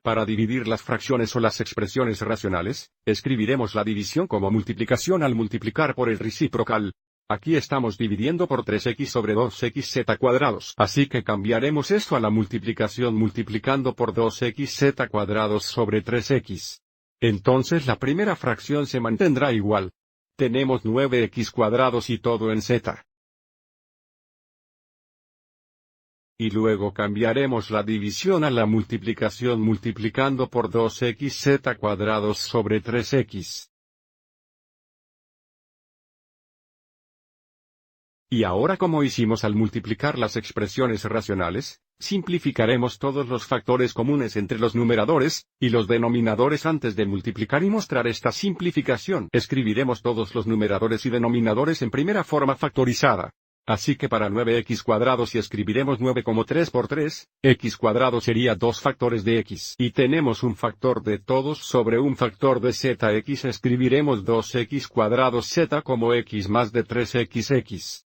Para dividir las fracciones o las expresiones racionales, escribiremos la división como multiplicación al multiplicar por el reciprocal. Aquí estamos dividiendo por 3x sobre 2xz cuadrados. Así que cambiaremos esto a la multiplicación multiplicando por 2xz cuadrados sobre 3x. Entonces la primera fracción se mantendrá igual. Tenemos 9x cuadrados y todo en z. Y luego cambiaremos la división a la multiplicación multiplicando por 2xz cuadrados sobre 3x. Y ahora, como hicimos al multiplicar las expresiones racionales, simplificaremos todos los factores comunes entre los numeradores y los denominadores antes de multiplicar y mostrar esta simplificación. Escribiremos todos los numeradores y denominadores en primera forma factorizada. Así que para 9x cuadrados si escribiremos 9 como 3 por 3, x cuadrado sería 2 factores de x. Y tenemos un factor de todos sobre un factor de zx, escribiremos 2x cuadrados z como x más de 3xx.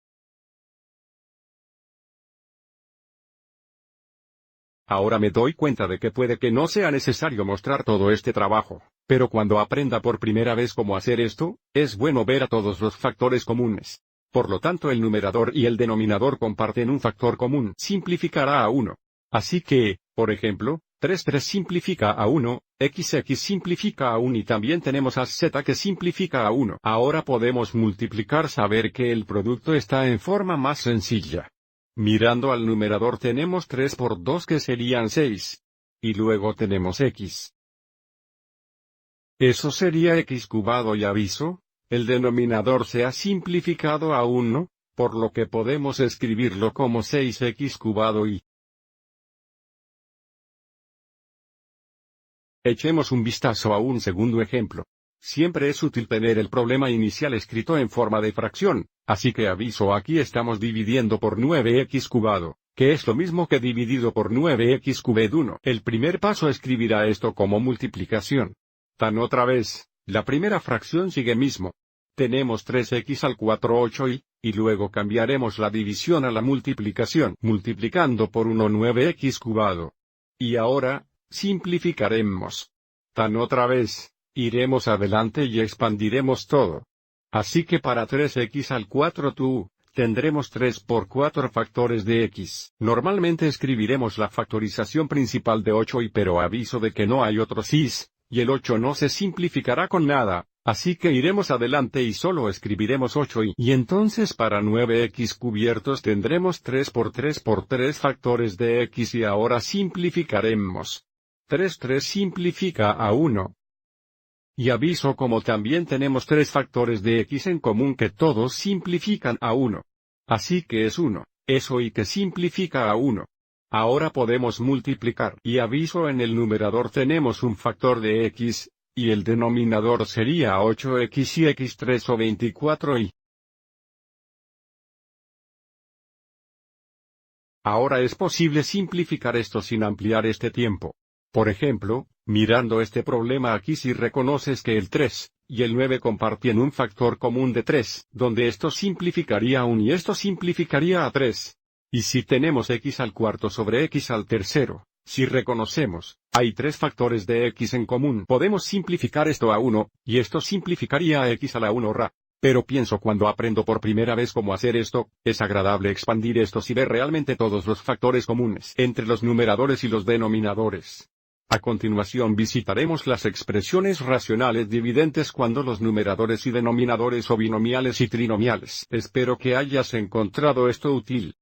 Ahora me doy cuenta de que puede que no sea necesario mostrar todo este trabajo, pero cuando aprenda por primera vez cómo hacer esto, es bueno ver a todos los factores comunes. Por lo tanto el numerador y el denominador comparten un factor común. Simplificará a 1. Así que, por ejemplo, 3 simplifica a 1, xx simplifica a 1 y también tenemos a z que simplifica a 1. Ahora podemos multiplicar, saber que el producto está en forma más sencilla. Mirando al numerador tenemos 3 por 2 que serían 6. Y luego tenemos x. Eso sería x cubado y aviso. El denominador se ha simplificado a 1, por lo que podemos escribirlo como 6x cubado y... Echemos un vistazo a un segundo ejemplo. Siempre es útil tener el problema inicial escrito en forma de fracción, así que aviso, aquí estamos dividiendo por 9x cubado, que es lo mismo que dividido por 9x cubed 1. El primer paso escribirá esto como multiplicación. Tan otra vez, la primera fracción sigue mismo. Tenemos 3x al 4 8 y luego cambiaremos la división a la multiplicación, multiplicando por 1 9x cubado. Y ahora, simplificaremos. Tan otra vez, iremos adelante y expandiremos todo. Así que para 3x al 4 tendremos 3 por 4 factores de x. Normalmente escribiremos la factorización principal de 8 pero aviso de que no hay otro cis, y el 8 no se simplificará con nada. Así que iremos adelante y solo escribiremos 8 y entonces para 9x cubiertos tendremos 3 por 3 factores de x y ahora simplificaremos. 3 simplifica a 1. Y aviso, como también tenemos 3 factores de x en común que todos simplifican a 1. Así que es 1, eso y que simplifica a 1. Ahora podemos multiplicar y aviso, en el numerador tenemos un factor de x. Y el denominador sería 8x y x3 o 24 y... Ahora es posible simplificar esto sin ampliar este tiempo. Por ejemplo, mirando este problema aquí, si reconoces que el 3 y el 9 comparten un factor común de 3, donde esto simplificaría a 1 y esto simplificaría a 3. Y si tenemos x al cuarto sobre x al tercero, si reconocemos, hay 3 factores de x en común, podemos simplificar esto a 1, y esto simplificaría a x a la 1 ra. Pero pienso, cuando aprendo por primera vez cómo hacer esto, es agradable expandir esto y ver realmente todos los factores comunes entre los numeradores y los denominadores. A continuación visitaremos las expresiones racionales dividentes cuando los numeradores y denominadores o binomiales y trinomiales. Espero que hayas encontrado esto útil.